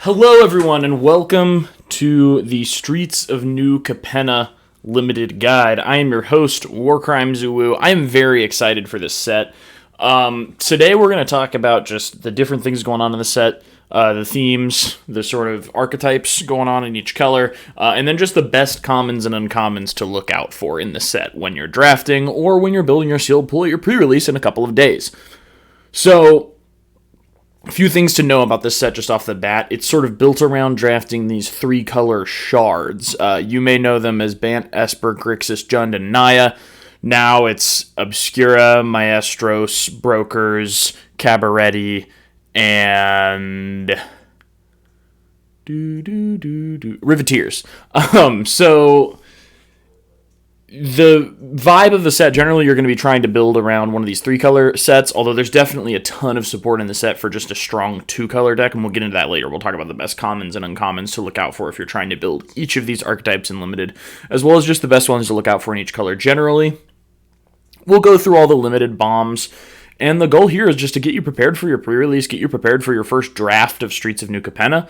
Hello, everyone, and welcome to the Streets of New Capenna Limited Guide. I am your host, Warcrime Zulu. I am very excited for this set. Today, we're going to talk about just the different things going on in the set, the themes, the sort of archetypes going on in each color, and then just the best commons and uncommons to look out for in the set when you're drafting or when you're building your sealed pool at your pre-release in a couple of days. So, a few things to know about this set just off the bat. It's sort of built around drafting these three-color shards. You may know them as Bant, Esper, Grixis, Jund, and Naya. Now it's Obscura, Maestros, Brokers, Cabaretti, and Riveteers. So the vibe of the set, generally you're going to be trying to build around one of these three-color sets, although there's definitely a ton of support in the set for just a strong two-color deck, and we'll get into that later. We'll talk about the best commons and uncommons to look out for if you're trying to build each of these archetypes in Limited, as well as just the best ones to look out for in each color generally. We'll go through all the Limited bombs, and the goal here is just to get you prepared for your pre-release, get you prepared for your first draft of Streets of New Capenna.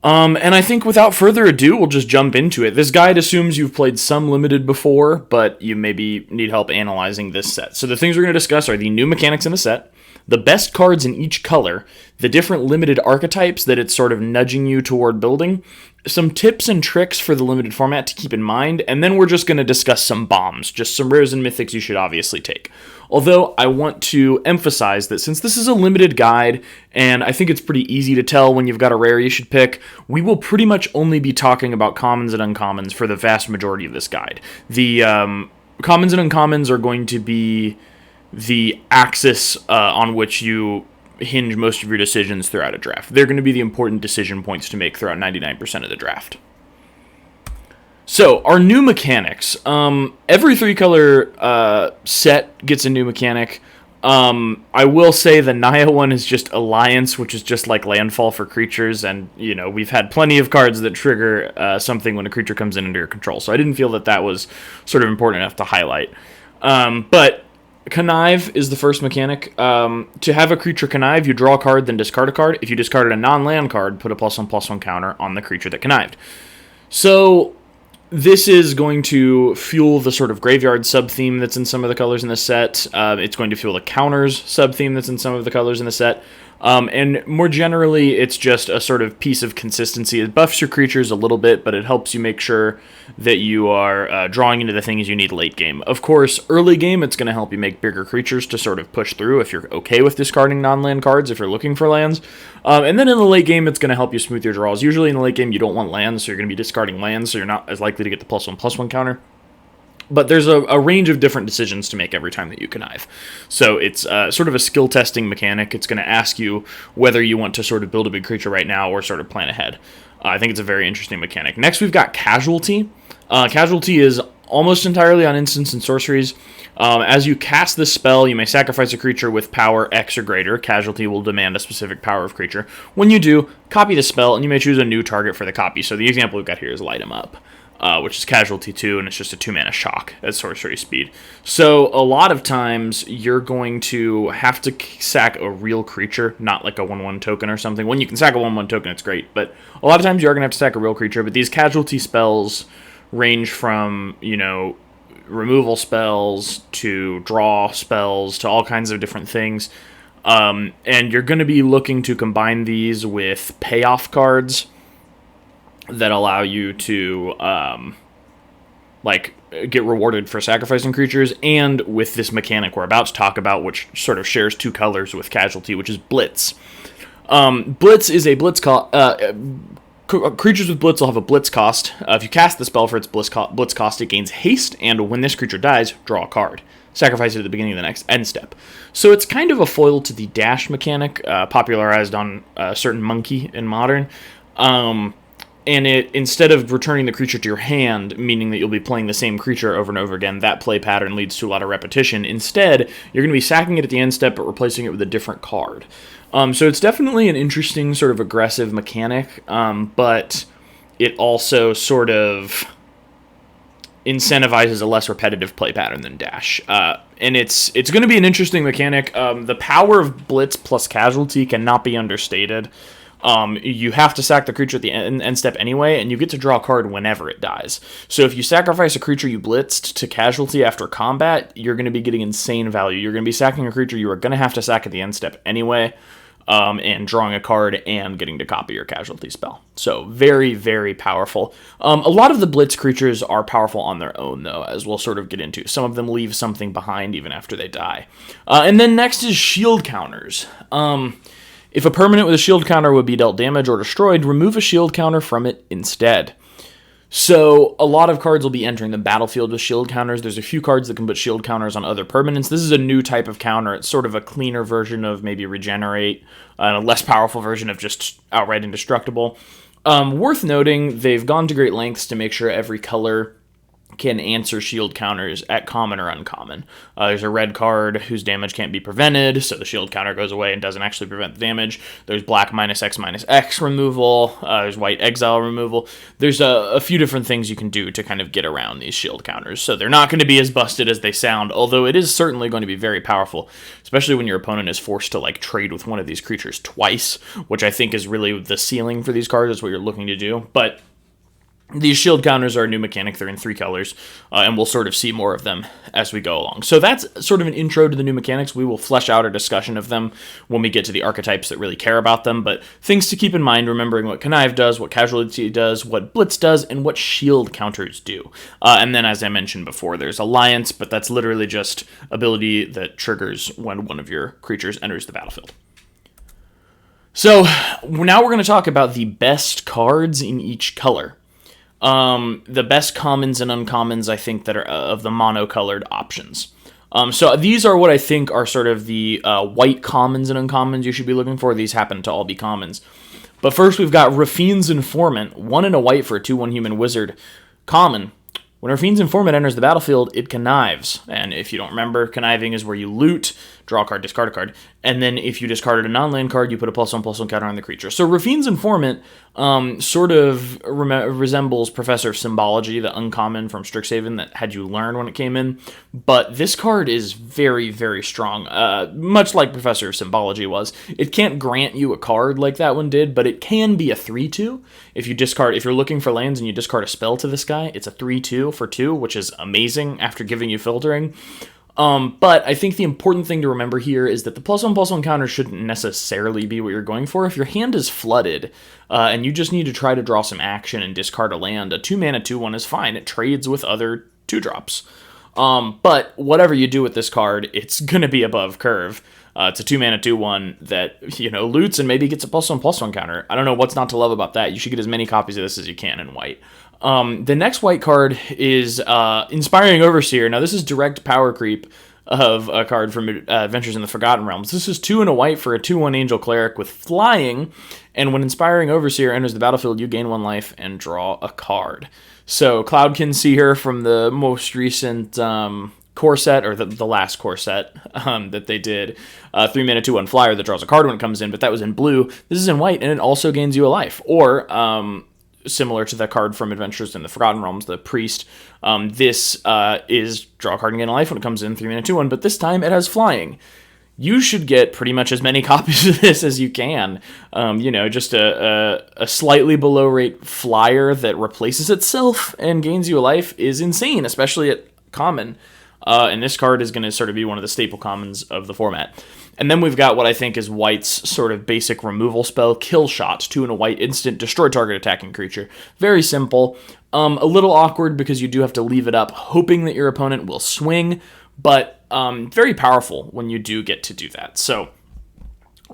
And I think without further ado, we'll just jump into it. This guide assumes you've played some Limited before, but you maybe need help analyzing this set. So the things we're going to discuss are the new mechanics in the set, the best cards in each color, the different Limited archetypes that it's sort of nudging you toward building, some tips and tricks for the Limited format to keep in mind, and then we're just going to discuss some bombs, just some rares and mythics you should obviously take. Although I want to emphasize that since this is a Limited guide, and I think it's pretty easy to tell when you've got a rare you should pick, we will pretty much only be talking about commons and uncommons for the vast majority of this guide. The commons and uncommons are going to be the axis on which you hinge most of your decisions throughout a draft. They're going to be the important decision points to make throughout 99% of the draft. So, our new mechanics. Every three-color set gets a new mechanic. I will say the Naya one is just Alliance, which is just like landfall for creatures, and, you know, we've had plenty of cards that trigger something when a creature comes in under your control, so I didn't feel that that was sort of important enough to highlight. But Connive is the first mechanic. To have a creature connive, you draw a card, then discard a card. If you discarded a non-land card, put a +1/+1 counter on the creature that connived. So this is going to fuel the sort of graveyard sub-theme that's in some of the colors in the set. It's going to fuel the counters sub-theme that's in some of the colors in the set. And more generally, it's just a sort of piece of consistency. It buffs your creatures a little bit, but it helps you make sure that you are drawing into the things you need late game. Of course, early game, it's going to help you make bigger creatures to sort of push through if you're okay with discarding non-land cards, if you're looking for lands. And then in the late game, it's going to help you smooth your draws. Usually in the late game, you don't want lands, so you're going to be discarding lands, so you're not as likely to get the +1/+1 counter. But there's a range of different decisions to make every time that you connive. So it's sort of a skill testing mechanic. It's going to ask you whether you want to sort of build a big creature right now or sort of plan ahead. I think it's a very interesting mechanic. Next, we've got Casualty. Casualty is almost entirely on instants and sorceries. As you cast this spell, you may sacrifice a creature with power X or greater. Casualty will demand a specific power of creature. When you do, copy the spell, and you may choose a new target for the copy. So the example we've got here is Light 'em Up, which is Casualty 2, and it's just a 2-mana shock at sorcery speed. So a lot of times, you're going to have to sack a real creature, not like a 1/1 token or something. When you can sack a 1/1 token, it's great, but a lot of times you are going to have to sack a real creature, but these Casualty spells range from, you know, removal spells to draw spells to all kinds of different things. And you're going to be looking to combine these with payoff cards that allow you to get rewarded for sacrificing creatures, and with this mechanic we're about to talk about, which sort of shares two colors with Casualty, which is Blitz. Blitz is a blitz cost. Creatures with Blitz will have a Blitz cost. If you cast the spell for its Blitz cost, it gains haste, and when this creature dies, draw a card. Sacrifice it at the beginning of the next end step. So it's kind of a foil to the dash mechanic, popularized on a certain monkey in Modern. And it, instead of returning the creature to your hand, meaning that you'll be playing the same creature over and over again, that play pattern leads to a lot of repetition. Instead, you're going to be sacking it at the end step, but replacing it with a different card. So it's definitely an interesting sort of aggressive mechanic, but it also sort of incentivizes a less repetitive play pattern than Dash. And it's going to be an interesting mechanic. The power of Blitz plus Casualty cannot be understated. You have to sack the creature at the end step anyway, and you get to draw a card whenever it dies. So if you sacrifice a creature you blitzed to casualty after combat, you're going to be getting insane value. You're going to be sacking a creature you are going to have to sack at the end step anyway, and drawing a card and getting to copy your casualty spell. So very, very powerful. A lot of the blitz creatures are powerful on their own, though, as we'll sort of get into. Some of them leave something behind even after they die. And then next is shield counters. If a permanent with a shield counter would be dealt damage or destroyed, remove a shield counter from it instead. So a lot of cards will be entering the battlefield with shield counters. There's a few cards that can put shield counters on other permanents. This is a new type of counter. It's sort of a cleaner version of maybe Regenerate, and a less powerful version of just outright indestructible. Worth noting, they've gone to great lengths to make sure every color can answer shield counters at common or uncommon. There's a red card whose damage can't be prevented, so the shield counter goes away and doesn't actually prevent the damage. There's black -X removal. There's white exile removal. There's a few different things you can do to kind of get around these shield counters, so they're not going to be as busted as they sound, although it is certainly going to be very powerful, especially when your opponent is forced to like trade with one of these creatures twice, which I think is really the ceiling for these cards, is what you're looking to do. But these shield counters are a new mechanic. They're in 3 colors, and we'll sort of see more of them as we go along. So that's sort of an intro to the new mechanics. We will flesh out a discussion of them when we get to the archetypes that really care about them, but things to keep in mind, remembering what Connive does, what Casualty does, what Blitz does, and what shield counters do. And then, as I mentioned before, there's Alliance, but that's literally just ability that triggers when one of your creatures enters the battlefield. So now we're going to talk about the best cards in each color. The best commons and uncommons, I think, that are of the monocolored options. So these are what I think are sort of the white commons and uncommons you should be looking for. These happen to all be commons. But first we've got Rafine's Informant, 1 and a white for a 2/1 human wizard. Common. When Rafine's Informant enters the battlefield, it connives. And if you don't remember, conniving is where you loot, draw a card, discard a card. And then if you discarded a non-land card, you put a +1/+1 counter on the creature. So Rafine's Informant sort of resembles Professor of Symbology, the uncommon from Strixhaven that had you learn when it came in. But this card is very, very strong, much like Professor of Symbology was. It can't grant you a card like that one did, but it can be a 3/2. If you're looking for lands and you discard a spell to this guy, it's a 3/2 for 2, which is amazing after giving you filtering. But I think the important thing to remember here is that the +1/+1 counter shouldn't necessarily be what you're going for. If your hand is flooded, and you just need to try to draw some action and discard a land, a 2-mana 2/1 is fine. It trades with other 2-drops. But whatever you do with this card, it's going to be above curve. It's a 2-mana 2/1 that, loots and maybe gets a +1/+1 counter. I don't know what's not to love about that. You should get as many copies of this as you can in white. The next white card is Inspiring Overseer. Now, this is direct power creep of a card from Adventures in the Forgotten Realms. This is 2 and a white for a 2/1 Angel Cleric with flying, and when Inspiring Overseer enters the battlefield, you gain 1 life and draw a card. So, Cloudkin Seer from the most recent core set, or the last core set that they did, 3-mana 2/1 flyer that draws a card when it comes in, but that was in blue. This is in white, and it also gains you a life. Or, similar to the card from Adventures in the Forgotten Realms, the Priest, this is draw a card and gain a life when it comes in, 3-mana 2/1, but this time it has flying. You should get pretty much as many copies of this as you can. Just a slightly below rate flyer that replaces itself and gains you a life is insane, especially at common. And this card is going to sort of be one of the staple commons of the format. And then we've got what I think is white's sort of basic removal spell, Kill Shot, 2 and a white instant, destroy target attacking creature. Very simple. A little awkward because you do have to leave it up, hoping that your opponent will swing, but very powerful when you do get to do that. So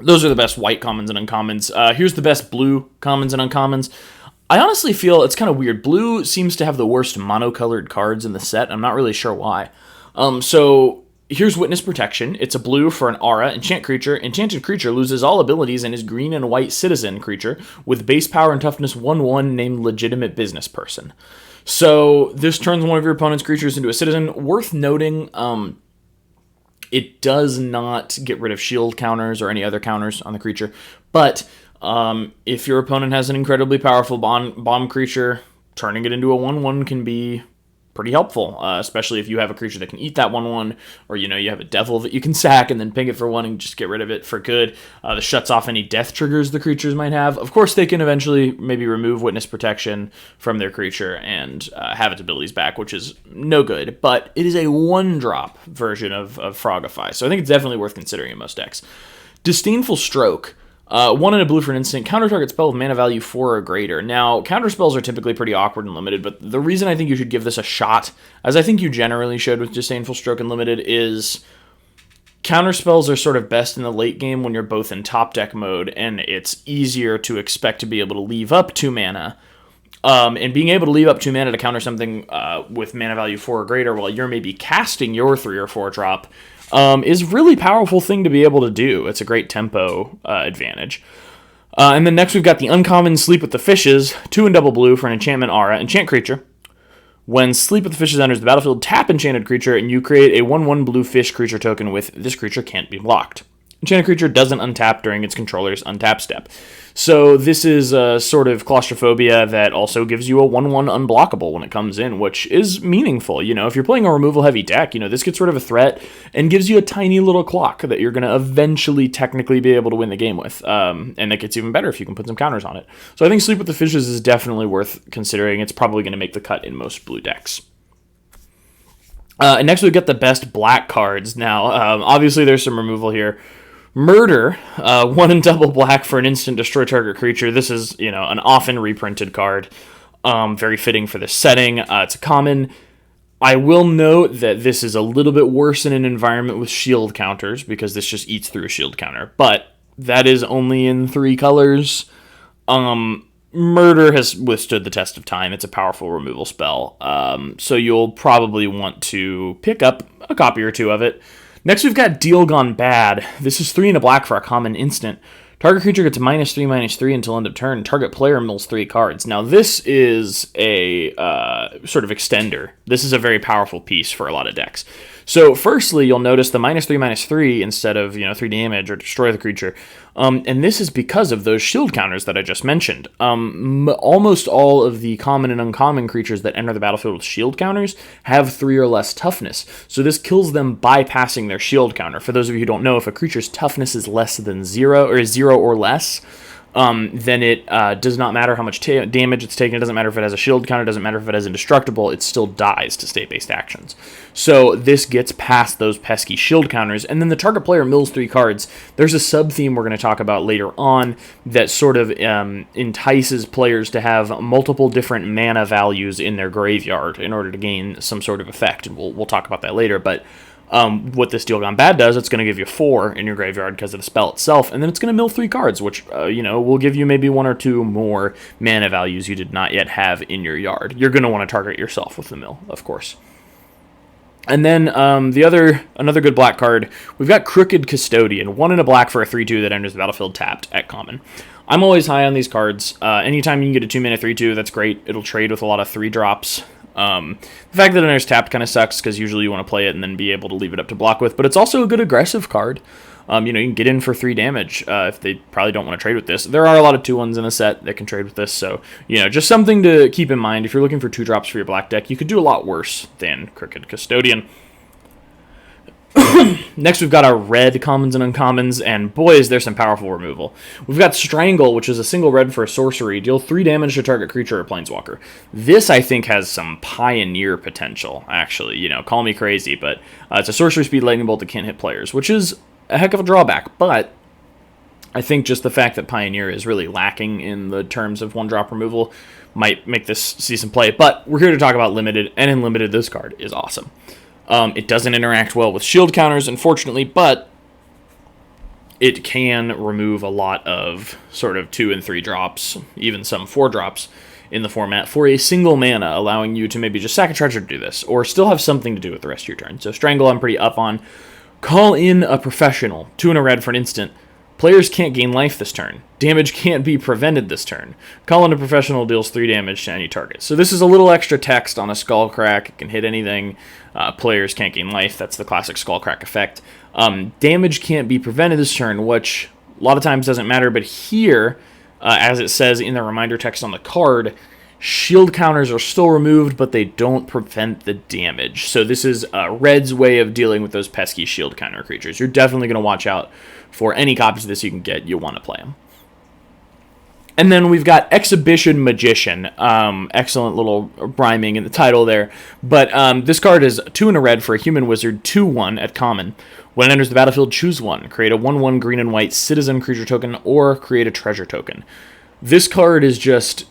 those are the best white commons and uncommons. Here's the best blue commons and uncommons. I honestly feel it's kind of weird. Blue seems to have the worst monocolored cards in the set. I'm not really sure why. So here's Witness Protection. It's a blue for an aura, enchant creature. Enchanted creature loses all abilities and is green and white citizen creature with base power and toughness 1/1 named Legitimate Business Person. So this turns one of your opponent's creatures into a citizen. Worth noting, it does not get rid of shield counters or any other counters on the creature. But if your opponent has an incredibly powerful bomb creature, turning it into a 1/1 can be pretty helpful, especially if you have a creature that can eat that 1/1, or you have a devil that you can sack and then ping it for 1 and just get rid of it for good. This shuts off any death triggers the creatures might have. Of course, they can eventually maybe remove Witness Protection from their creature and have its abilities back, which is no good, but it is a 1-drop version of Frogify, so I think it's definitely worth considering in most decks. Disdainful Stroke. 1 and a blue for an instant. Counter target spell with mana value 4 or greater. Now, counter spells are typically pretty awkward and limited, but the reason I think you should give this a shot, as I think you generally should with Disdainful Stroke and limited, is counter spells are sort of best in the late game when you're both in top deck mode, and it's easier to expect to be able to leave up 2 mana. And being able to leave up 2 mana to counter something with mana value 4 or greater while you're maybe casting your 3 or 4 drop is a really powerful thing to be able to do. It's a great tempo advantage. And then next we've got the uncommon Sleep with the Fishes, 2 and double blue for an enchantment aura. Enchant creature. When Sleep with the Fishes enters the battlefield, tap enchanted creature, and you create a 1/1 blue fish creature token with this creature can't be blocked. Enchanted creature doesn't untap during its controller's untap step. So this is a sort of claustrophobia that also gives you a 1/1 unblockable when it comes in, which is meaningful. If you're playing a removal-heavy deck, this gets rid of a threat and gives you a tiny little clock that you're going to eventually technically be able to win the game with. And it gets even better if you can put some counters on it. So I think Sleep with the Fishes is definitely worth considering. It's probably going to make the cut in most blue decks. And next we've got the best black cards. Now, obviously there's some removal here. Murder, 1 and double black for an instant, destroy target creature. This is, an often reprinted card. Very fitting for this setting. It's a common. I will note that this is a little bit worse in an environment with shield counters, because this just eats through a shield counter. But that is only in 3 colors. Murder has withstood the test of time. It's a powerful removal spell. So you'll probably want to pick up a copy or 2 of it. Next, we've got Deal Gone Bad. This is 3 and a black for a common instant. Target creature gets -3/-3 until end of turn. Target player mills 3 cards. Now, this is a sort of extender. This is a very powerful piece for a lot of decks. So, firstly, you'll notice the -3/-3 instead of 3 damage or destroy the creature. And this is because of those shield counters that I just mentioned. Almost all of the common and uncommon creatures that enter the battlefield with shield counters have 3 or less toughness. So this kills them bypassing their shield counter. For those of you who don't know, if a creature's toughness is less than 0 or 0 or less, then it does not matter how much damage it's taken. It doesn't matter if it has a shield counter. It doesn't matter if it has indestructible. It still dies to state-based actions. So this gets past those pesky shield counters, and then the target player mills 3 cards. There's a sub-theme we're going to talk about later on that sort of entices players to have multiple different mana values in their graveyard in order to gain some sort of effect, and we'll talk about that later, but what this Deal Gone Bad does, it's going to give you 4 in your graveyard because of the spell itself, and then it's going to mill 3 cards, which, will give you maybe 1 or 2 more mana values you did not yet have in your yard. You're going to want to target yourself with the mill, of course. And then another good black card, we've got Crooked Custodian, 1 and a black for a 3/2 that enters the battlefield tapped at common. I'm always high on these cards. Anytime you can get a 2-mana 3/2, that's great. It'll trade with a lot of 3 drops. The fact that it enters tapped kind of sucks, because usually you want to play it and then be able to leave it up to block with, but it's also a good aggressive card. You can get in for 3 damage if they probably don't want to trade with this. There are a lot of 2/1s in the set that can trade with this, so, just something to keep in mind. If you're looking for 2 drops for your black deck, you could do a lot worse than Crooked Custodian. Next, we've got our red commons and uncommons, and boy, is there some powerful removal. We've got Strangle, which is a single red for a sorcery. Deal 3 damage to target creature or planeswalker. This, I think, has some Pioneer potential, actually. Call me crazy, but it's a sorcery speed lightning bolt that can't hit players, which is a heck of a drawback, but I think just the fact that Pioneer is really lacking in the terms of 1-drop removal might make this see some play, but we're here to talk about Limited, and in Limited, this card is awesome. It doesn't interact well with shield counters, unfortunately, but it can remove a lot of sort of 2 and 3 drops, even some 4 drops in the format for a single mana, allowing you to maybe just sack a treasure to do this, or still have something to do with the rest of your turn. So Strangle, I'm pretty up on. Call in a Professional, 2 and a red for an instant. Players can't gain life this turn. Damage can't be prevented this turn. Call in a Professional deals 3 damage to any target. So this is a little extra text on a Skullcrack. It can hit anything. Players can't gain life. That's the classic Skullcrack effect. Damage can't be prevented this turn, which a lot of times doesn't matter. But here, as it says in the reminder text on the card, Shield counters are still removed, but they don't prevent the damage. So this is Red's way of dealing with those pesky shield counter creatures. You're definitely going to watch out for any copies of this you can get. You'll want to play them. And then we've got Exhibition Magician. Excellent little rhyming in the title there. But this card is 2 and a red for a human wizard, 2/1 at common. When it enters the battlefield, choose one. Create a 1/1 green and white citizen creature token or create a treasure token. This card is just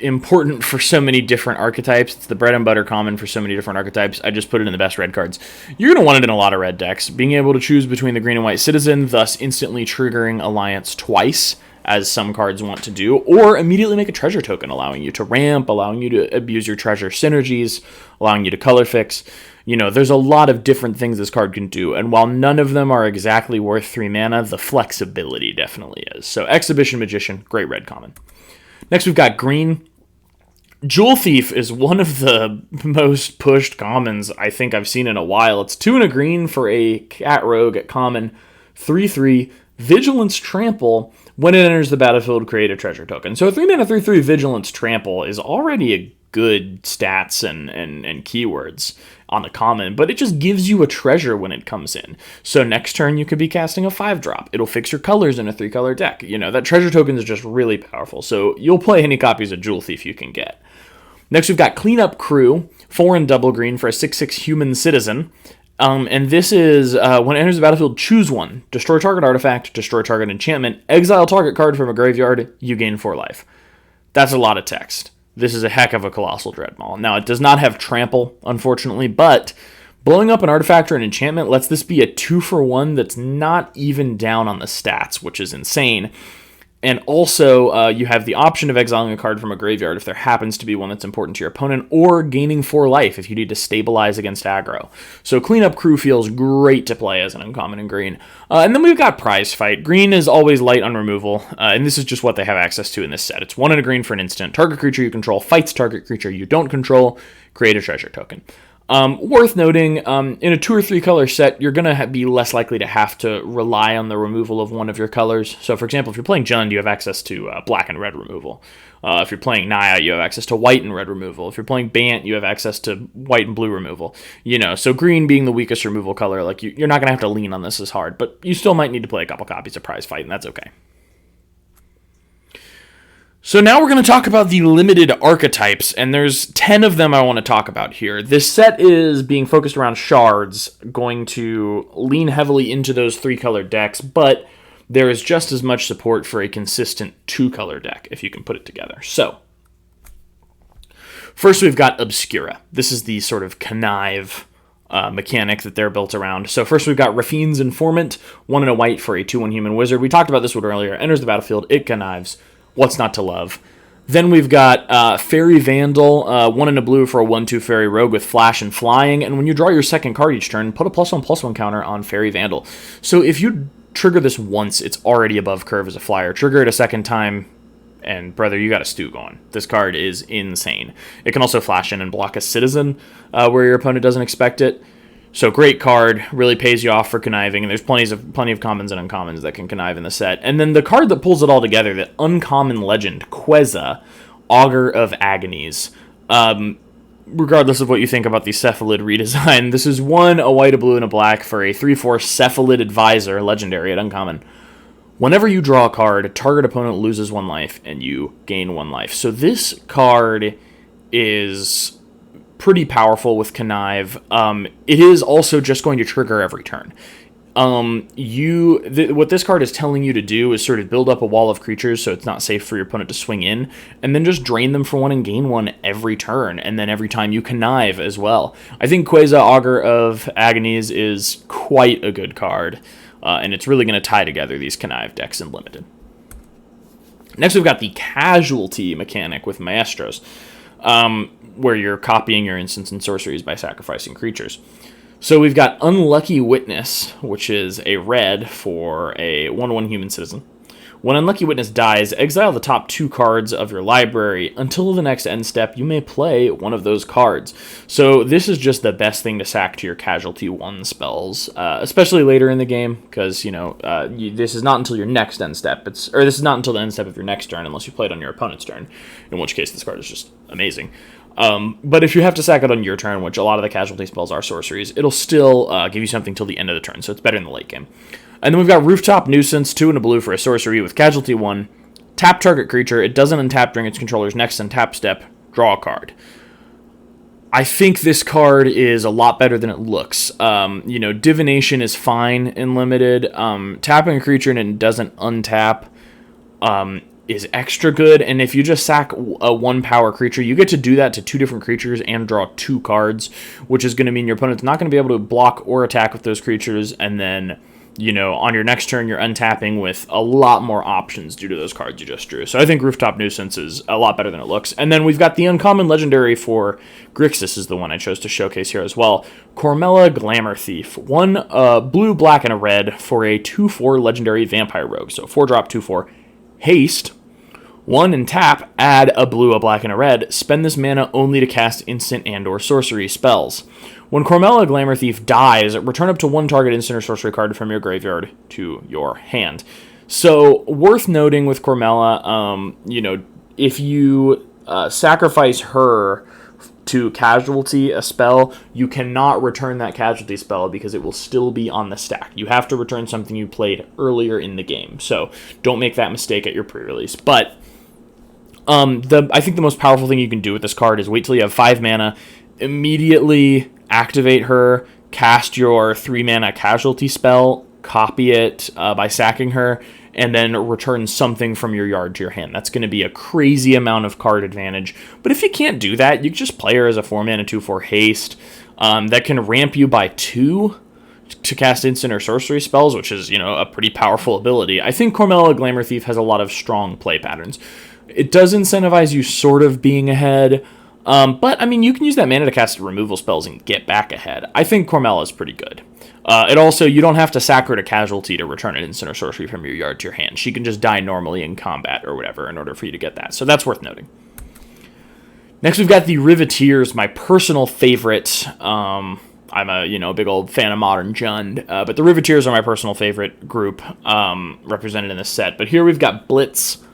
important for so many different archetypes. It's the bread and butter common for so many different archetypes. I just put it in the best red cards. You're going to want it in a lot of red decks. Being able to choose between the green and white citizen, thus instantly triggering Alliance twice, as some cards want to do, or immediately make a treasure token, allowing you to ramp, allowing you to abuse your treasure synergies, allowing you to color fix. You know, there's a lot of different things this card can do, and while none of them are exactly worth 3 mana, the flexibility definitely is. So Exhibition Magician, great red common. Next we've got green. Jewel Thief is one of the most pushed commons I think I've seen in a while. It's 2 and a green for a cat rogue at common, 3/3, Vigilance Trample. When it enters the battlefield, create a treasure token. So a 3 mana 3/3 Vigilance Trample is already a good stats and keywords on the common, but it just gives you a treasure when it comes in. So next turn you could be casting a 5-drop. It'll fix your colors in a 3-color deck. You know, that treasure token is just really powerful. So you'll play any copies of Jewel Thief you can get. Next we've got Cleanup Crew, 4 and double green for a 6/6 human citizen. And this is, when it enters the battlefield, choose one. Destroy target artifact, destroy target enchantment, exile target card from a graveyard, you gain 4 life. That's a lot of text. This is a heck of a Colossal Dreadmaw. Now, it does not have trample, unfortunately, but blowing up an artifact or an enchantment lets this be a 2-for-1 that's not even down on the stats, which is insane. And also, you have the option of exiling a card from a graveyard if there happens to be one that's important to your opponent, or gaining 4 life if you need to stabilize against aggro. So Cleanup Crew feels great to play as an uncommon in green. And then we've got Prize Fight. Green is always light on removal, and this is just what they have access to in this set. It's 1 and a green for an instant. Target creature you control fights target creature you don't control. Create a treasure token. Worth noting, in a 2 or 3 color set, you're going to be less likely to have to rely on the removal of one of your colors. So, for example, if you're playing Jund, you have access to black and red removal. If you're playing Naya, you have access to white and red removal. If you're playing Bant, you have access to white and blue removal. You know, so green being the weakest removal color, like you're not going to have to lean on this as hard, but you still might need to play a couple copies of Prize Fight, and that's okay. So now we're going to talk about the limited archetypes, and there's 10 of them I want to talk about here. This set is being focused around shards, going to lean heavily into those 3-color decks, but there is just as much support for a consistent 2-color deck, if you can put it together. So, first we've got Obscura. This is the sort of connive mechanic that they're built around. So first we've got Rafine's Informant, 1 and a white for a 2/1 human wizard. We talked about this one earlier. Enters the battlefield, it connives. What's not to love? Then we've got Fairy Vandal, 1 and a blue for a 1/2 Fairy Rogue with Flash and Flying, and when you draw your second card each turn, put a +1/+1 counter on Fairy Vandal. So if you trigger this once, it's already above curve as a flyer. Trigger it a second time, and brother, you got a stew going. This card is insane. It can also flash in and block a citizen where your opponent doesn't expect it. So great card, really pays you off for conniving, and there's plenty of commons and uncommons that can connive in the set. And then the card that pulls it all together, the uncommon legend, Queza, Augur of Agonies. Regardless of what you think about the Cephalid redesign, this is 1, a white, a blue, and a black for a 3/4 Cephalid Advisor, legendary at uncommon. Whenever you draw a card, target opponent loses 1 life, and you gain 1 life. So this card is pretty powerful with connive. It is also just going to trigger every turn. What this card is telling you to do is sort of build up a wall of creatures so it's not safe for your opponent to swing in, and then just drain them for 1 and gain 1 every turn, and then every time you connive as well. I think Queza, Augur of Agonies is quite a good card, and it's really going to tie together these connive decks in Limited. Next we've got the Casualty mechanic with Maestros, where you're copying your instants and sorceries by sacrificing creatures. So we've got Unlucky Witness, which is a red for a 1/1 human citizen. When Unlucky Witness dies, exile the top 2 cards of your library. Until the next end step, you may play one of those cards. So this is just the best thing to sack to your Casualty 1 spells, especially later in the game, because, this is not until your next end step. This is not until the end step of your next turn, unless you play it on your opponent's turn, in which case this card is just amazing. But if you have to sack it on your turn, which a lot of the Casualty spells are sorceries, it'll still give you something till the end of the turn, so it's better in the late game. And then we've got Rooftop Nuisance, 2 and a blue for a sorcery with Casualty 1. Tap target creature. It doesn't untap during its controller's next untap step. Draw a card. I think this card is a lot better than it looks. Divination is fine in limited. Tapping a creature and it doesn't untap is extra good. And if you just sack a 1-power creature, you get to do that to 2 different creatures and draw 2 cards, which is going to mean your opponent's not going to be able to block or attack with those creatures, and then on your next turn, you're untapping with a lot more options due to those cards you just drew. So I think Rooftop Nuisance is a lot better than it looks. And then we've got the uncommon legendary for Grixis is the one I chose to showcase here as well. Cormella Glamour Thief. 1 blue, black, and a red for a 2/4 legendary vampire rogue. So 4-drop, 2/4. Haste. 1 and tap, add a blue, a black, and a red. Spend this mana only to cast instant and or sorcery spells. When Cormella Glamour Thief dies, return up to 1 target instant or sorcery card from your graveyard to your hand. So, worth noting with Cormella, if you sacrifice her to Casualty a spell, you cannot return that Casualty spell because it will still be on the stack. You have to return something you played earlier in the game. So, don't make that mistake at your pre-release. But I think the most powerful thing you can do with this card is wait till you have 5 mana, immediately activate her, cast your 3-mana Casualty spell, copy it by sacking her, and then return something from your yard to your hand. That's going to be a crazy amount of card advantage. But if you can't do that, you can just play her as a 4-mana 2/4 haste that can ramp you by 2 to cast instant or sorcery spells, which is, a pretty powerful ability. I think Cormella Glamour Thief has a lot of strong play patterns. It does incentivize you sort of being ahead, but, you can use that mana to cast removal spells and get back ahead. I think Cormella is pretty good. You don't have to sack her to Casualty to return an instant or sorcery from your yard to your hand. She can just die normally in combat or whatever in order for you to get that. So that's worth noting. Next, we've got the Riveteers, my personal favorite. I'm a big old fan of Modern Jund, but the Riveteers are my personal favorite group represented in this set. But here we've got BLITZ.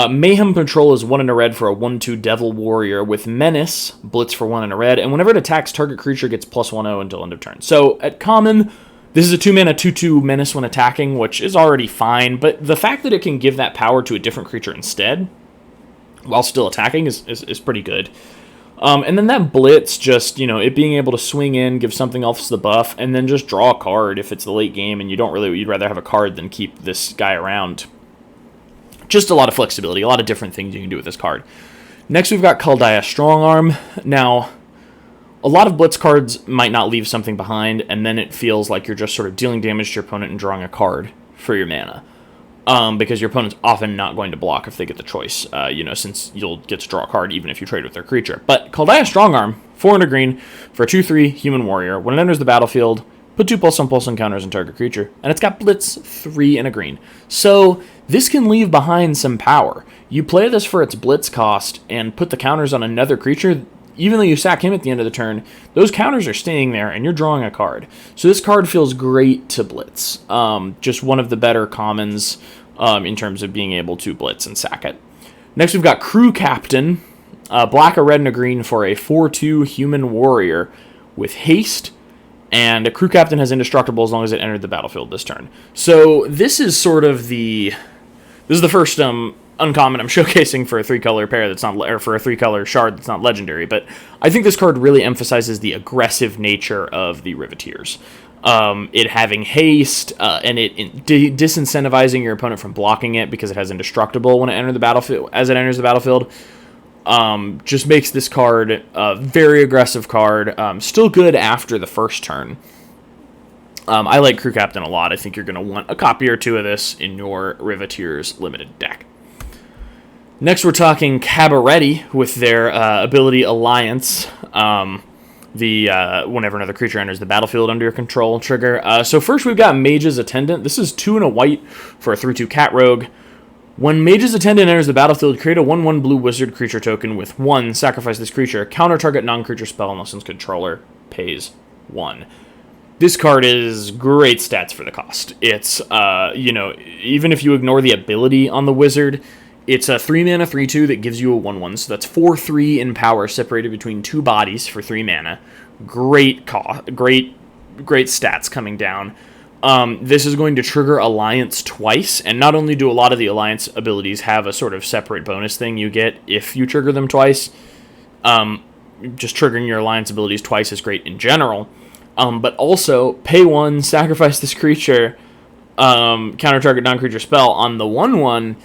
Mayhem Patrol is 1 and a red for a 1/2 Devil Warrior with Menace, Blitz for 1 and a red, and whenever it attacks, target creature gets +1/0 until end of turn. So, at common, this is a 2-mana 2/2 Menace when attacking, which is already fine, but the fact that it can give that power to a different creature instead, while still attacking, is pretty good. And then that Blitz, just, it being able to swing in, give something else the buff, and then just draw a card if it's the late game and you'd rather have a card than keep this guy around. Just a lot of flexibility, a lot of different things you can do with this card. Next, we've got Kaldaya Strongarm. Now, a lot of Blitz cards might not leave something behind, and then it feels like you're just sort of dealing damage to your opponent and drawing a card for your mana. Because your opponent's often not going to block if they get the choice, since you'll get to draw a card even if you trade with their creature. But Kaldaya Strongarm, 4 and a green, for a 2/3 human warrior. When it enters the battlefield, put 2 +1/+1 counters on target creature, and it's got Blitz, 3 and a green. So, this can leave behind some power. You play this for its Blitz cost and put the counters on another creature, even though you sack him at the end of the turn, those counters are staying there and you're drawing a card. So this card feels great to Blitz. Just one of the better commons in terms of being able to Blitz and sack it. Next we've got Crew Captain, black, a red, and a green for a 4/2 human warrior with haste. And a Crew Captain has indestructible as long as it entered the battlefield this turn. So this is sort of the first uncommon I'm showcasing for a 3-color pair that's not, or for a 3-color shard that's not legendary. But I think this card really emphasizes the aggressive nature of the Riveteers. It having haste and it disincentivizing your opponent from blocking it because it has indestructible when it enters the battlefield. As it enters the battlefield. Just makes this card a very aggressive card. Still good after the first turn. I like Crew Captain a lot. I think you're going to want a copy or 2 of this in your Riveteers limited deck. Next, we're talking Cabaretti with their ability Alliance. whenever another creature enters the battlefield under your control trigger. So first we've got Mage's Attendant. This is 2 and a white for a 3/2 cat rogue. When Mage's Attendant enters the battlefield, create a 1/1 blue wizard creature token with 1. Sacrifice this creature. Counter target non-creature spell unless its controller pays 1. This card is great stats for the cost. It's, even if you ignore the ability on the wizard, it's a 3 mana 3/2 that gives you a 1/1. So that's 4/3 in power separated between 2 bodies for 3 mana. Great stats coming down. This is going to trigger Alliance twice, and not only do a lot of the Alliance abilities have a sort of separate bonus thing you get if you trigger them twice, just triggering your Alliance abilities twice is great in general. But also, pay 1, sacrifice this creature, counter target non-creature spell. On the 1/1,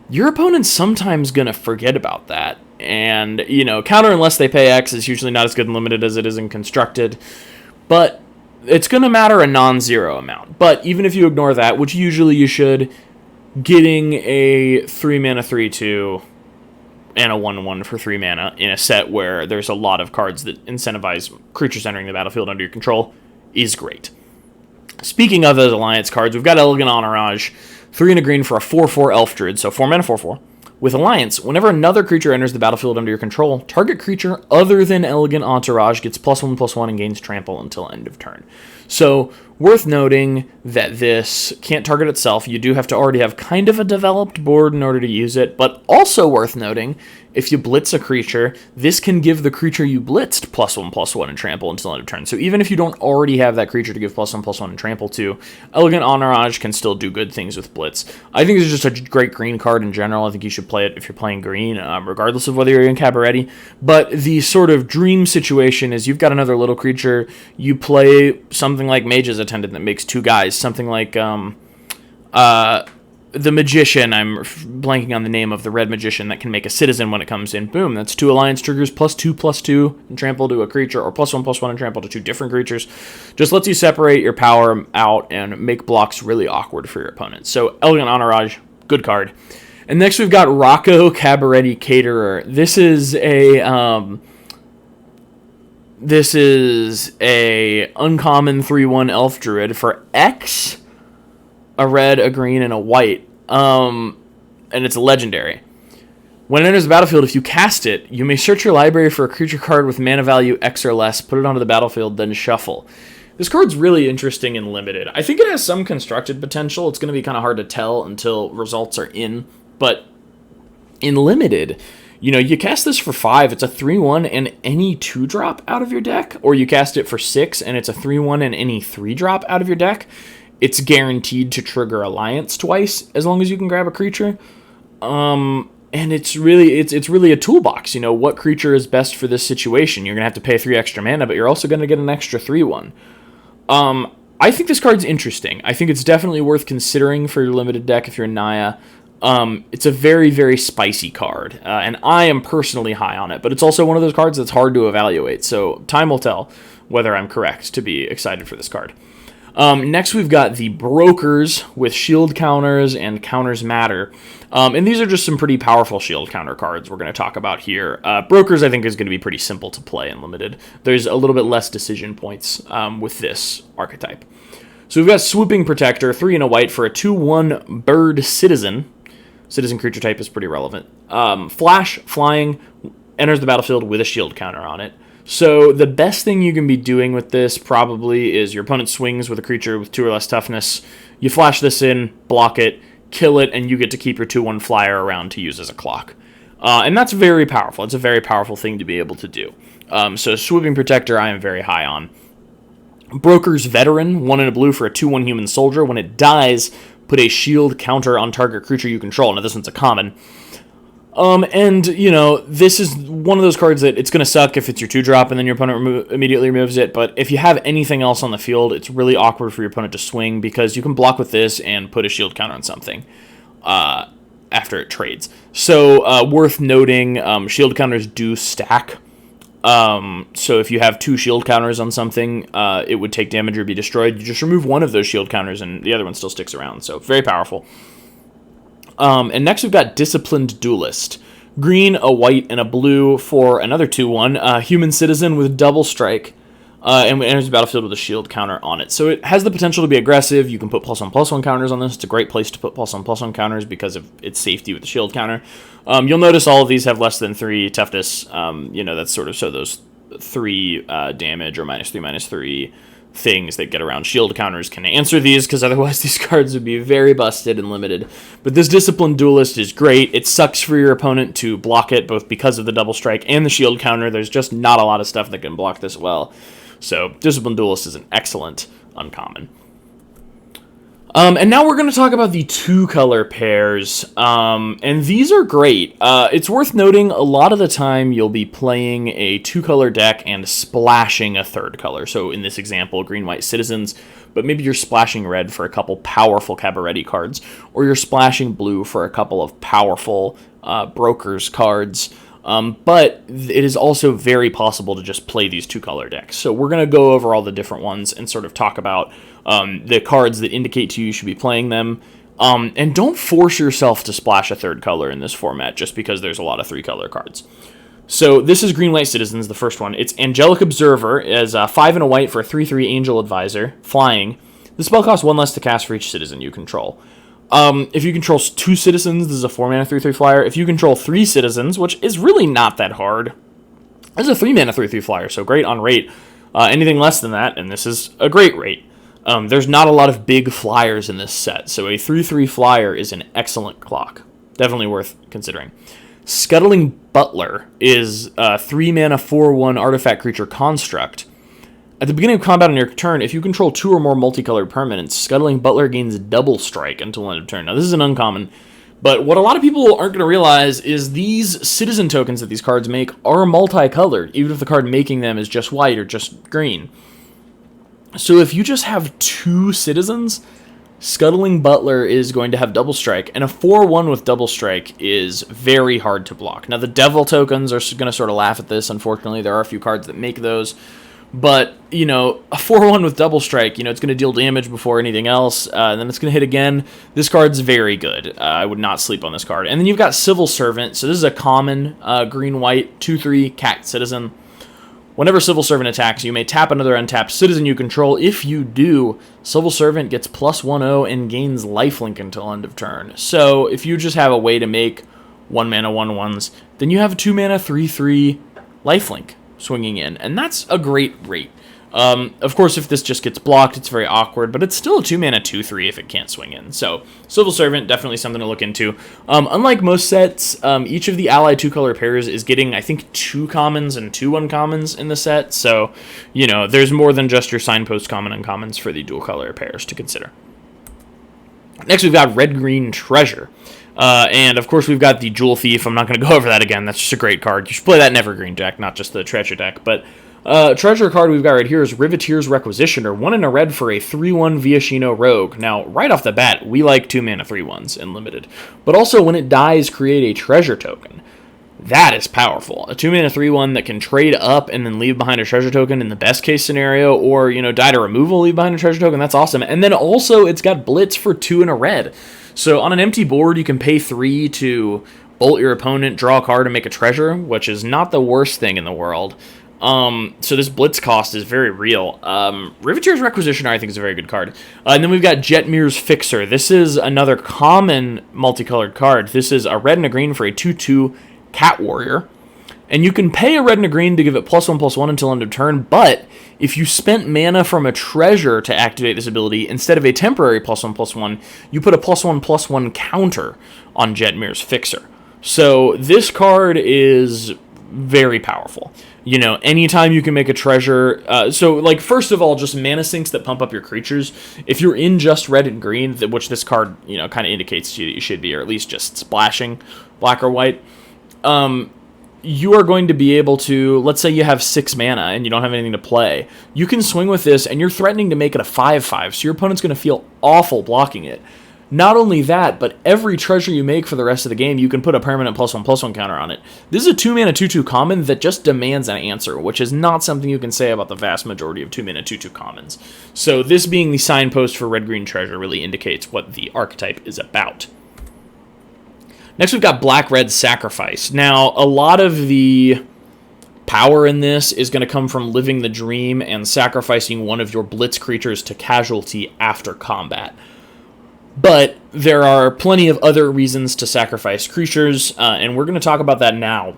your opponent's sometimes going to forget about that. And, counter unless they pay X is usually not as good in Limited as it is in Constructed. But it's going to matter a non-zero amount. But even if you ignore that, which usually you should, getting a 3 mana 3/2 and a 1/1 for 3 mana in a set where there's a lot of cards that incentivize creatures entering the battlefield under your control is great. Speaking of those Alliance cards, we've got Elegant Entourage, 3 and a green for a 4/4 Elf Druid, so 4 mana 4/4. With Alliance, whenever another creature enters the battlefield under your control, target creature other than Elegant Entourage gets +1/+1 and gains trample until end of turn. So, worth noting that this can't target itself. You do have to already have kind of a developed board in order to use it, but also worth noting, if you blitz a creature, this can give the creature you blitzed +1/+1 and trample until end of turn. So even if you don't already have that creature to give +1/+1 and trample to, Elegant Entourage can still do good things with blitz. I think it's just a great green card in general. I think you should play it if you're playing green, regardless of whether you're in Cabaretti. But the sort of dream situation is you've got another little creature, you play something like Mage's Attendant that makes 2 guys, something like the Magician, I'm blanking on the name of the red Magician that can make a citizen when it comes in. Boom, that's 2 Alliance triggers, +2/+2, and trample to a creature, or +1/+1 and trample to 2 different creatures. Just lets you separate your power out and make blocks really awkward for your opponent. So, Elegant Entourage, good card. And next we've got Rocco Cabaretti Caterer. This is a uncommon 3/1 Elf Druid for X, a red, a green, and a white. And it's a legendary. When it enters the battlefield, if you cast it, you may search your library for a creature card with mana value X or less, put it onto the battlefield, then shuffle. This card's really interesting and limited. I think it has some constructed potential. It's going to be kind of hard to tell until results are in. But in limited, you cast this for 5, it's a 3/1 and any 2-drop out of your deck, or you cast it for 6 and it's a 3/1 and any 3-drop out of your deck. It's guaranteed to trigger Alliance twice as long as you can grab a creature. And it's really a toolbox. What creature is best for this situation? You're going to have to pay 3 extra mana, but you're also going to get an extra 3/1. I think this card's interesting. I think it's definitely worth considering for your limited deck if you're Naya. It's a very, very spicy card, and I am personally high on it, but it's also one of those cards that's hard to evaluate, so time will tell whether I'm correct to be excited for this card. Next, we've got the Brokers with shield counters and counters matter. And these are just some pretty powerful shield counter cards we're going to talk about here. Brokers, I think, is going to be pretty simple to play in Limited. There's a little bit less decision points with this archetype. So we've got Swooping Protector, 3 and a white for a 2/1 bird citizen. Citizen creature type is pretty relevant. Flash, flying, enters the battlefield with a shield counter on it. So the best thing you can be doing with this probably is your opponent swings with a creature with 2 or less toughness. You flash this in, block it, kill it, and you get to keep your 2/1 flyer around to use as a clock. And that's very powerful. It's a very powerful thing to be able to do. So Swooping Protector I am very high on. Broker's Veteran, 1 and a blue for a 2/1 human soldier. When it dies, put a shield counter on target creature you control. Now this one's a common. This is one of those cards that it's going to suck if it's your 2-drop and then your opponent immediately removes it, but if you have anything else on the field, it's really awkward for your opponent to swing because you can block with this and put a shield counter on something after it trades. So, worth noting, shield counters do stack. So if you have 2 shield counters on something, it would take damage or be destroyed. You just remove one of those shield counters and the other one still sticks around, so very powerful. And next we've got Disciplined Duelist. Green, a white, and a blue for another 2/1. Human Citizen with double strike. And it enters the battlefield with a shield counter on it. So it has the potential to be aggressive. You can put +1/+1 counters on this. It's a great place to put +1/+1 counters because of its safety with the shield counter. You'll notice all of these have less than 3 toughness. That's sort of so those 3 damage or -3/-3 things that get around shield counters can answer these, because otherwise these cards would be very busted and limited. But this Disciplined Duelist is great. It sucks for your opponent to block it, both because of the double strike and the shield counter. There's just not a lot of stuff that can block this well. So Disciplined Duelist is an excellent uncommon. And now we're going to talk about the 2-color pairs, and these are great. It's worth noting a lot of the time you'll be playing a 2-color deck and splashing a 3rd color. So in this example, Green-White Citizens, but maybe you're splashing red for a couple powerful Cabaretti cards, or you're splashing blue for a couple of powerful Brokers cards. But it is also very possible to just play these 2-color decks. So we're going to go over all the different ones and sort of talk about the cards that indicate to you should be playing them. And don't force yourself to splash a 3rd color in this format just because there's a lot of 3-color cards. So this is Green-White Citizens, the first one. It's Angelic Observer as 5 and a white for a 3/3 Angel Advisor, flying. The spell costs 1 less to cast for each citizen you control. If you control 2 citizens, this is a 4-mana 3/3 flyer. If you control 3 citizens, which is really not that hard, this is a 3-mana 3/3 flyer, so great on rate. Anything less than that, and this is a great rate. There's not a lot of big flyers in this set, so a 3/3 flyer is an excellent clock. Definitely worth considering. Scuttling Butler is a 3-mana 4/1 artifact creature construct. At the beginning of combat on your turn, if you control 2 or more multicolored permanents, Scuttling Butler gains double strike until end of turn. Now, this is an uncommon, but what a lot of people aren't going to realize is these citizen tokens that these cards make are multicolored, even if the card making them is just white or just green. So if you just have 2 citizens, Scuttling Butler is going to have double strike, and a 4/1 with double strike is very hard to block. Now, the Devil tokens are going to sort of laugh at this, unfortunately. There are a few cards that make those. But, a 4/1 with double strike, it's going to deal damage before anything else, and then it's going to hit again. This card's very good. I would not sleep on this card. And then you've got Civil Servant. So this is a common green-white 2/3 cat citizen. Whenever Civil Servant attacks, you may tap another untapped citizen you control. If you do, Civil Servant gets +1/0 and gains lifelink until end of turn. So if you just have a way to make 1-mana 1/1s, then you have a 2-mana 3/3 lifelink swinging in, and that's a great rate. Of course, if this just gets blocked, it's very awkward, but it's still a 2-mana 2/3 if it can't swing in. So, Civil Servant, definitely something to look into. Unlike most sets, each of the allied 2-color pairs is getting, I think, 2 commons and 2 uncommons in the set, so, there's more than just your signpost common uncommons for the dual-color pairs to consider. Next, we've got Red-Green Treasure. And, of course, we've got the Jewel Thief. I'm not going to go over that again. That's just a great card. You should play that in Evergreen deck, not just the Treasure deck. But treasure card we've got right here is Riveteer's Requisitioner. 1 and a red for a 3/1 Viashino Rogue. Now, right off the bat, we like 2-mana 3/1s in Limited. But also, when it dies, create a treasure token. That is powerful. A 2-mana 3/1 that can trade up and then leave behind a treasure token in the best case scenario, or, die to removal, leave behind a treasure token. That's awesome. And then also, it's got Blitz for 2 and a red. So on an empty board, you can pay 3 to bolt your opponent, draw a card, and make a treasure, which is not the worst thing in the world. So this Blitz cost is very real. Riveteer's Requisitioner, I think, is a very good card. And then we've got Jetmir's Fixer. This is another common multicolored card. This is a red and a green for a 2/2 Cat Warrior. And you can pay a red and a green to give it +1/+1 until end of turn, but if you spent mana from a treasure to activate this ability, instead of a temporary +1/+1, you put a +1/+1 counter on Jetmir's Fixer. So this card is very powerful. Anytime you can make a treasure, first of all, just mana sinks that pump up your creatures. If you're in just red and green, which this card, kind of indicates to you that you should be, or at least just splashing black or white, you are going to be able to, let's say you have 6 mana and you don't have anything to play, you can swing with this and you're threatening to make it a 5/5, so your opponent's going to feel awful blocking it. Not only that, but every treasure you make for the rest of the game, you can put a permanent +1/+1 counter on it. This is a 2-mana 2/2 common that just demands an answer, which is not something you can say about the vast majority of 2-mana 2/2 commons. So this being the signpost for Red-Green Treasure really indicates what the archetype is about. Next, we've got Black-Red Sacrifice. Now, a lot of the power in this is going to come from living the dream and sacrificing one of your Blitz creatures to casualty after combat. But there are plenty of other reasons to sacrifice creatures, and we're going to talk about that now.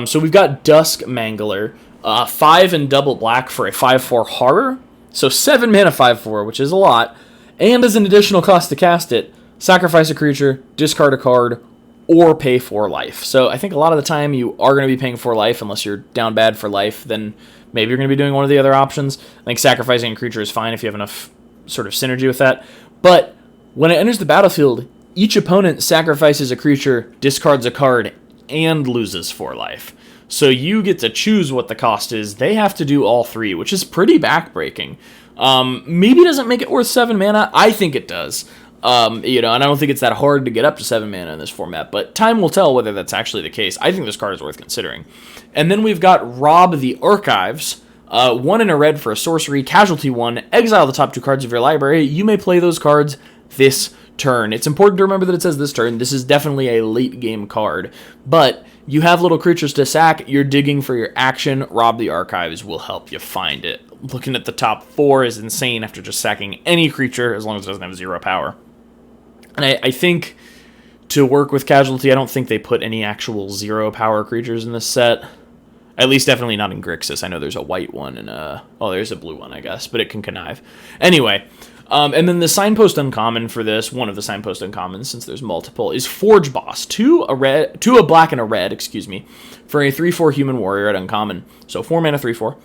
So we've got Dusk Mangler, 5 and double black for a 5/4 horror, so 7 mana 5/4, which is a lot, and as an additional cost to cast it, sacrifice a creature, discard a card, or pay 4 life. So I think a lot of the time you are going to be paying 4 life, unless you're down bad for life, then maybe you're going to be doing one of the other options. I think sacrificing a creature is fine if you have enough sort of synergy with that, but when it enters the battlefield, each opponent sacrifices a creature, discards a card, and loses 4 life. So you get to choose what the cost is. They have to do all 3, which is pretty backbreaking. Maybe doesn't make it worth 7 mana. I think it does. And I don't think it's that hard to get up to 7 mana in this format, but time will tell whether that's actually the case. I think this card is worth considering. And then we've got Rob the Archives. 1 and a red for a sorcery, casualty 1, exile the top 2 cards of your library. You may play those cards this turn. It's important to remember that it says this turn. This is definitely a late game card, but you have little creatures to sack. You're digging for your action. Rob the Archives will help you find it. Looking at the top 4 is insane after just sacking any creature as long as it doesn't have 0 power. And I think to work with casualty, I don't think they put any actual 0 power creatures in this set. At least definitely not in Grixis. I know there's a white one and there's a blue one, I guess, but it can connive. Anyway, and then the Signpost Uncommon for this, one of the Signpost Uncommons, since there's multiple, is Forge Boss. 2 a black and a red, for a 3/4 human warrior at Uncommon. So 4 mana, 3/4.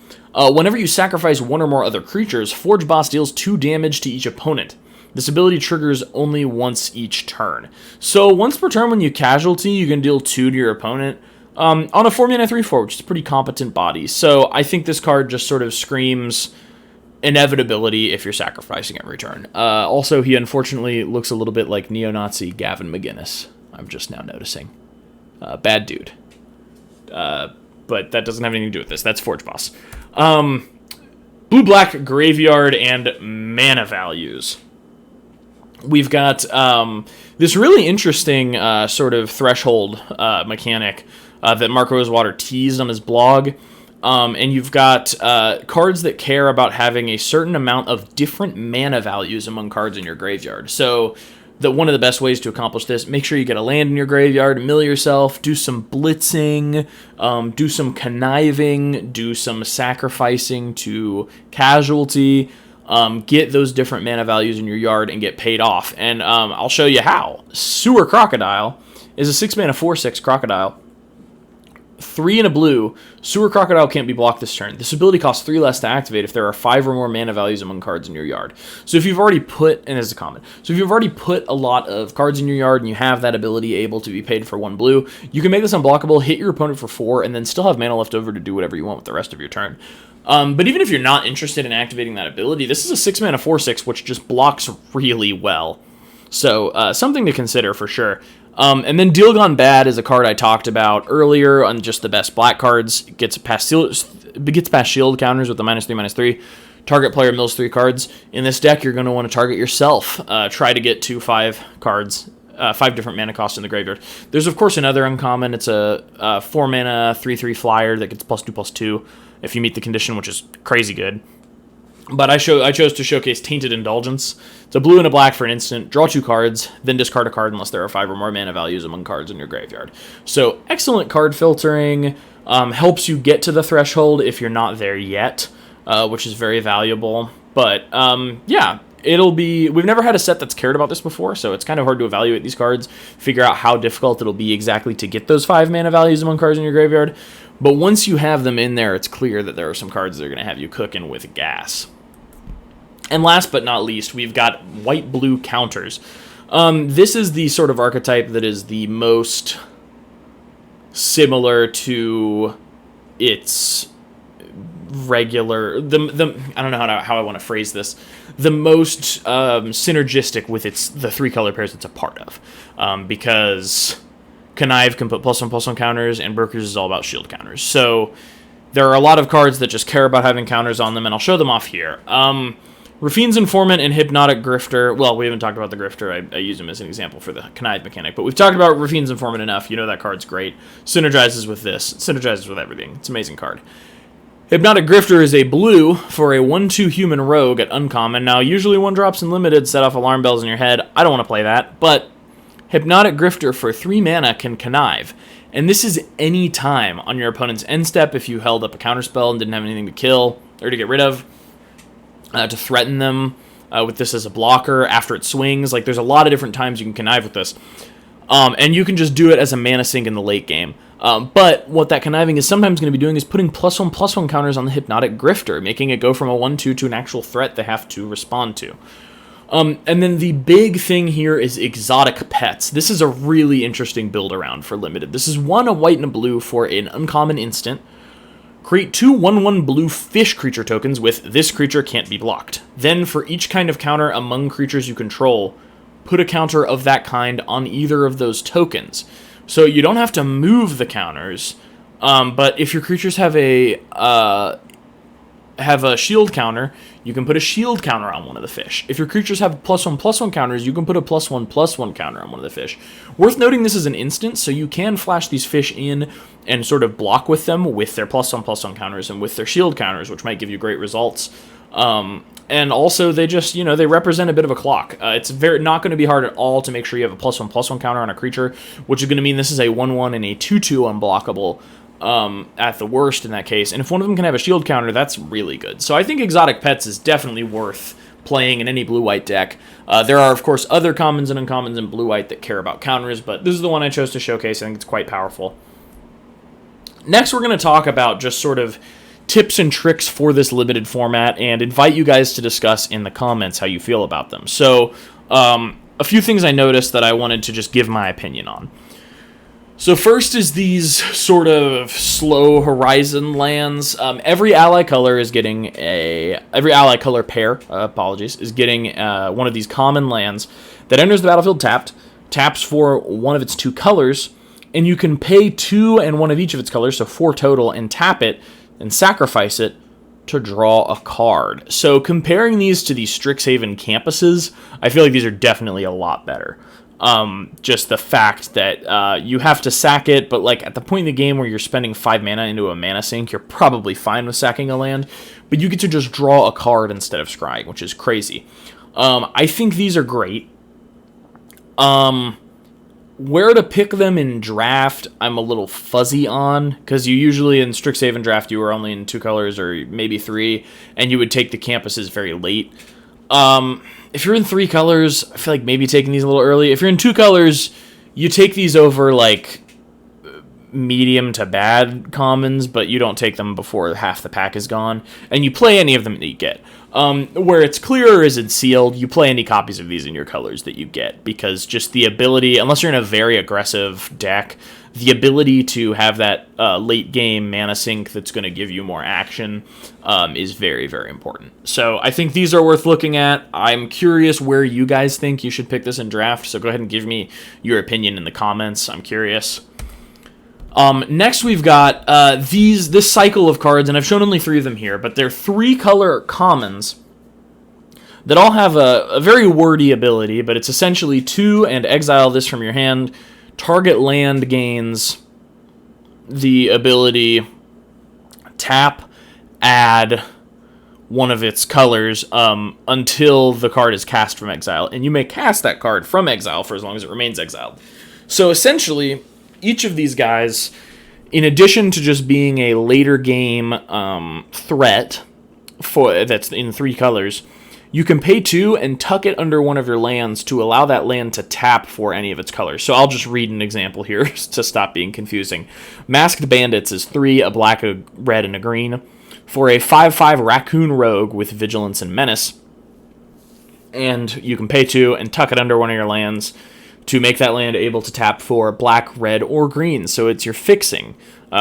Whenever you sacrifice 1 or more other creatures, Forge Boss deals 2 damage to each opponent. This ability triggers only once each turn. So once per turn when you casualty, you can deal 2 to your opponent on a 4 mana, 3/4, which is a pretty competent body. So I think this card just sort of screams inevitability if you're sacrificing every turn. Also, he unfortunately looks a little bit like neo-Nazi Gavin McGinnis. I'm just now noticing. Bad dude. But that doesn't have anything to do with this. That's Forge Boss. Blue-black Graveyard and mana values. We've got this really interesting sort of threshold mechanic that Mark Rosewater teased on his blog. And you've got cards that care about having a certain amount of different mana values among cards in your graveyard. So one of the best ways to accomplish this, make sure you get a land in your graveyard, mill yourself, do some blitzing, do some conniving, do some sacrificing to casualty, get those different mana values in your yard and get paid off. And I'll show you how. Sewer Crocodile is a 6 mana 4/6 Crocodile. 3 and a blue. Sewer Crocodile can't be blocked this turn. This ability costs 3 less to activate if there are 5 or more mana values among cards in your yard. So if you've already put, and this is a common, so if you've already put a lot of cards in your yard and you have that ability able to be paid for 1 blue, you can make this unblockable, hit your opponent for 4, and then still have mana left over to do whatever you want with the rest of your turn. But even if you're not interested in activating that ability, this is a 6 mana 4/6, which just blocks really well. So something to consider for sure. And then Deal Gone Bad is a card I talked about earlier on just the best black cards. It gets past shield counters with the -3/-3. Target player mills 3 cards. In this deck, you're going to want to target yourself. Try to get 2/5 cards, 5 different mana costs in the graveyard. There's, of course, another uncommon. It's a 4 mana 3/3 flyer that gets +2/+2 if you meet the condition, which is crazy good. But I chose to showcase Tainted Indulgence. It's a blue and a black for an instant. Draw 2 cards, then discard a card unless there are 5 or more mana values among cards in your graveyard. So excellent card filtering. Helps you get to the threshold if you're not there yet, which is very valuable. But yeah, we've never had a set that's cared about this before, so it's kind of hard to evaluate these cards, figure out how difficult it'll be exactly to get those 5 mana values among cards in your graveyard. But once you have them in there, it's clear that there are some cards that are going to have you cooking with gas. And last but not least, we've got white-blue counters. This is the sort of archetype that is the most similar to its regular... I don't know how I want to phrase this. The most synergistic with the 3 color pairs it's a part of. Because Connive can put +1/+1 counters, and Brokers is all about shield counters. So there are a lot of cards that just care about having counters on them, and I'll show them off here. Rafine's Informant and Hypnotic Grifter. Well, we haven't talked about the Grifter. I use him as an example for the Connive mechanic. But we've talked about Rafine's Informant enough. You know that card's great. Synergizes with this. Synergizes with everything. It's an amazing card. Hypnotic Grifter is a blue for a 1/2 human rogue at uncommon. Now, usually 1-drops and limited set off alarm bells in your head. I don't want to play that. But Hypnotic Grifter for 3 mana can connive. And this is any time on your opponent's end step if you held up a counterspell and didn't have anything to kill or to get rid of. To threaten them with this as a blocker after it swings. Like, there's a lot of different times you can connive with this. And you can just do it as a mana sink in the late game. But what that conniving is sometimes going to be doing is putting +1/+1 counters on the Hypnotic Grifter, making it go from a 1/2 to an actual threat they have to respond to. And then the big thing here is exotic pets. This is a really interesting build around for limited. This is 1 a white and a blue for an uncommon instant. Create 2 1/1 blue fish creature tokens with this creature can't be blocked. Then for each kind of counter among creatures you control, put a counter of that kind on either of those tokens. So you don't have to move the counters, but if your creatures have a shield counter, you can put a shield counter on one of the fish. If your creatures have +1/+1 counters, you can put a +1/+1 counter on one of the fish. Worth noting, this is an instant, so you can flash these fish in and sort of block with them with their +1/+1 counters and with their shield counters, which might give you great results. And also, they just, they represent a bit of a clock. It's not going to be hard at all to make sure you have a +1/+1 counter on a creature, which is going to mean this is a 1/1 and a 2/2 unblockable. At the worst in that case. And if one of them can have a shield counter, that's really good. So I think Exotic Pets is definitely worth playing in any blue-white deck. There are, of course, other commons and uncommons in blue-white that care about counters, but this is the one I chose to showcase. I think it's quite powerful. Next, we're going to talk about just sort of tips and tricks for this limited format and invite you guys to discuss in the comments how you feel about them. So, a few things I noticed that I wanted to just give my opinion on. So first is these sort of slow horizon lands. Every ally color is getting every ally color pair, is getting one of these common lands that enters the battlefield taps for one of its 2 colors, and you can pay 2 and 1 of each of its colors, so 4 total, and tap it and sacrifice it to draw a card. So comparing these to the Strixhaven campuses, I feel like these are definitely a lot better. Just the fact that you have to sack it, but like at the point in the game where you're spending 5 mana into a mana sink, you're probably fine with sacking a land, but you get to just draw a card instead of scrying, which is crazy. I think these are great. Where to pick them in draft, I'm a little fuzzy on, because you usually in Strixhaven draft, you were only in 2 colors or maybe 3, and you would take the campuses very late. If you're in 3 colors, I feel like maybe taking these a little early. If you're in 2 colors, you take these over, like, medium to bad commons, but you don't take them before half the pack is gone, and you play any of them that you get. Where it's clear is it's sealed, you play any copies of these in your colors that you get, because just the ability, unless you're in a very aggressive deck, the ability to have that late game mana sink that's going to give you more action is very, very important. So I think these are worth looking at. I'm curious where you guys think you should pick this in draft, so go ahead and give me your opinion in the comments. I'm curious. Next we've got this cycle of cards, and I've shown only 3 of them here, but they're 3-color commons that all have a very wordy ability, but it's essentially 2 and exile this from your hand. Target land gains the ability tap, add one of its colors until the card is cast from exile, and you may cast that card from exile for as long as it remains exiled. So essentially, each of these guys, in addition to just being a later game threat that's in 3 colors, you can pay 2 and tuck it under one of your lands to allow that land to tap for any of its colors. So I'll just read an example here to stop being confusing. Masked Bandits is 3, a black, a red, and a green, for a 5/5 Raccoon Rogue with Vigilance and Menace. And you can pay 2 and tuck it under one of your lands to make that land able to tap for black, red, or green. So it's your fixing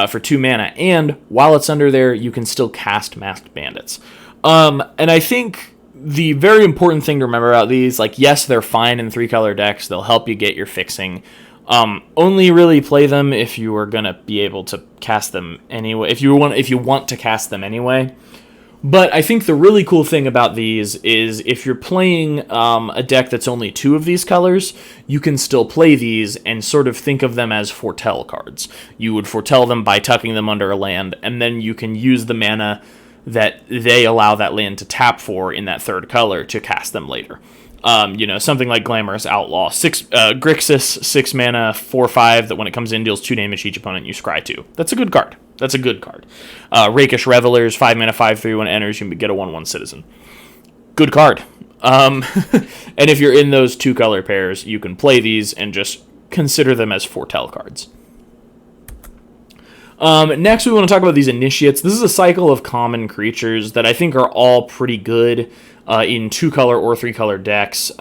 for 2 mana. And while it's under there, you can still cast Masked Bandits. And I think the very important thing to remember about these, like, yes, they're fine in 3-color decks. They'll help you get your fixing. Only really play them if you are going to be able to cast them anyway. If you want to cast them anyway. But I think the really cool thing about these is if you're playing a deck that's only 2 of these colors, you can still play these and sort of think of them as foretell cards. You would foretell them by tucking them under a land, and then you can use the mana that they allow that land to tap for in that 3rd color to cast them later. Something like Glamorous Outlaw. Grixis, 6 mana, 4/5, that when it comes in deals 2 damage to each opponent, you scry 2. That's a good card. Rakish Revelers, 5 mana, 5/3, when it enters, you get a 1/1 citizen. Good card. And if you're in those 2 color pairs, you can play these and just consider them as foretell cards. Next, we want to talk about these initiates. This is a cycle of common creatures that I think are all pretty good in 2-color or 3-color decks.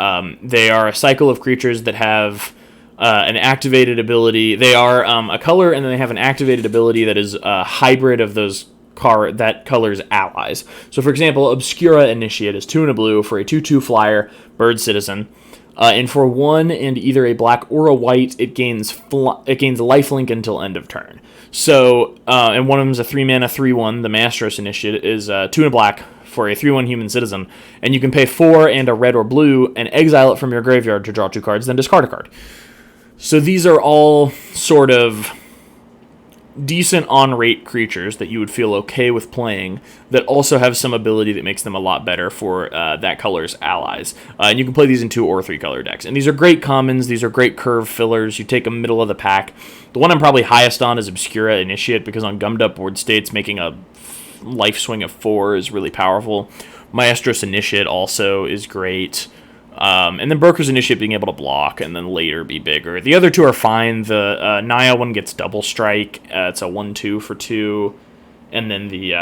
They are a cycle of creatures that have an activated ability. They are a color, and then they have an activated ability that is a hybrid of that color's allies. So, for example, Obscura Initiate is 2 and a blue for a 2/2 flyer, bird citizen. And for 1 and either a black or a white, it gains lifelink until end of turn. So, and one of them is a 3 mana 3/1. The Maestros Initiate is 2 and a black for a 3/1 human citizen, and you can pay 4 and a red or blue and exile it from your graveyard to draw 2 cards, then discard a card. So these are all sort of decent on-rate creatures that you would feel okay with playing that also have some ability that makes them a lot better for that color's allies. And you can play these in 2 or 3 color decks. And these are great commons. These are great curve fillers. You take a middle of the pack. The one I'm probably highest on is Obscura Initiate, because on gummed up board states, making a life swing of 4 is really powerful. Maestros Initiate also is great. And then Broker's Initiate being able to block and then later be bigger. The other 2 are fine. The Naya one gets double strike. It's a 1/2 for 2. And then the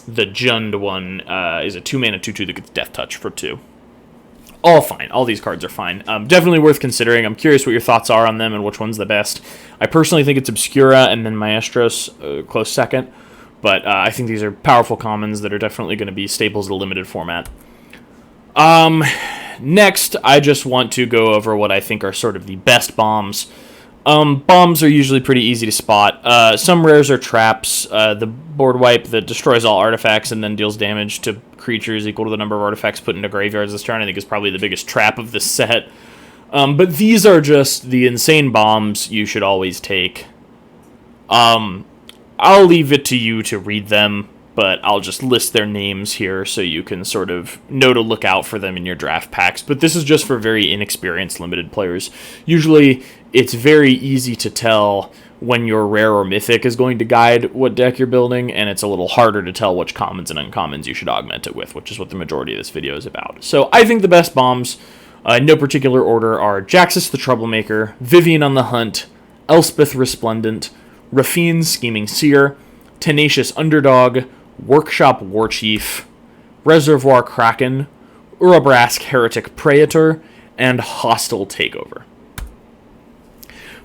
Jund one is a 2 mana 2/2 that gets Death Touch for 2. All fine. All these cards are fine. Definitely worth considering. I'm curious what your thoughts are on them and which one's the best. I personally think it's Obscura and then Maestros, close second. But I think these are powerful commons that are definitely going to be staples of the limited format. Next, I just want to go over what I think are sort of the best bombs. Bombs are usually pretty easy to spot. Some rares are traps. The board wipe that destroys all artifacts and then deals damage to creatures equal to the number of artifacts put into graveyards this turn, I think is probably the biggest trap of this set. But these are just the insane bombs you should always take. I'll leave it to you to read them, but I'll just list their names here so you can sort of know to look out for them in your draft packs. But this is just for very inexperienced limited players. Usually, it's very easy to tell when your rare or mythic is going to guide what deck you're building, and it's a little harder to tell which commons and uncommons you should augment it with, which is what the majority of this video is about. So I think the best bombs, in no particular order, are Jaxus the Troublemaker, Vivian on the Hunt, Elspeth Resplendent, Rafine Scheming Seer, Tenacious Underdog, Workshop Warchief, Reservoir Kraken, Urabrask Heretic Praetor, and Hostile Takeover.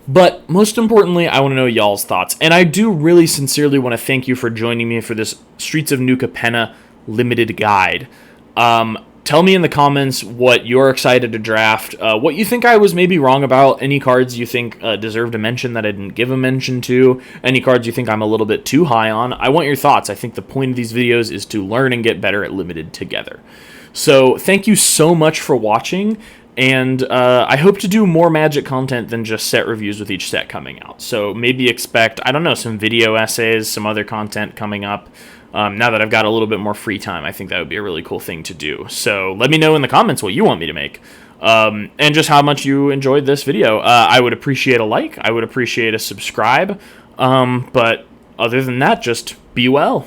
But most importantly, I want to know y'all's thoughts. And I do really sincerely want to thank you for joining me for this Streets of New Capenna limited guide. Tell me in the comments what you're excited to draft, what you think I was maybe wrong about, any cards you think deserved a mention that I didn't give a mention to, any cards you think I'm a little bit too high on. I want your thoughts. I think the point of these videos is to learn and get better at Limited together. So thank you so much for watching, and I hope to do more Magic content than just set reviews with each set coming out. So maybe expect, I don't know, some video essays, some other content coming up. Now that I've got a little bit more free time, I think that would be a really cool thing to do. So let me know in the comments what you want me to make, and just how much you enjoyed this video. I would appreciate a like. I would appreciate a subscribe. But other than that, just be well.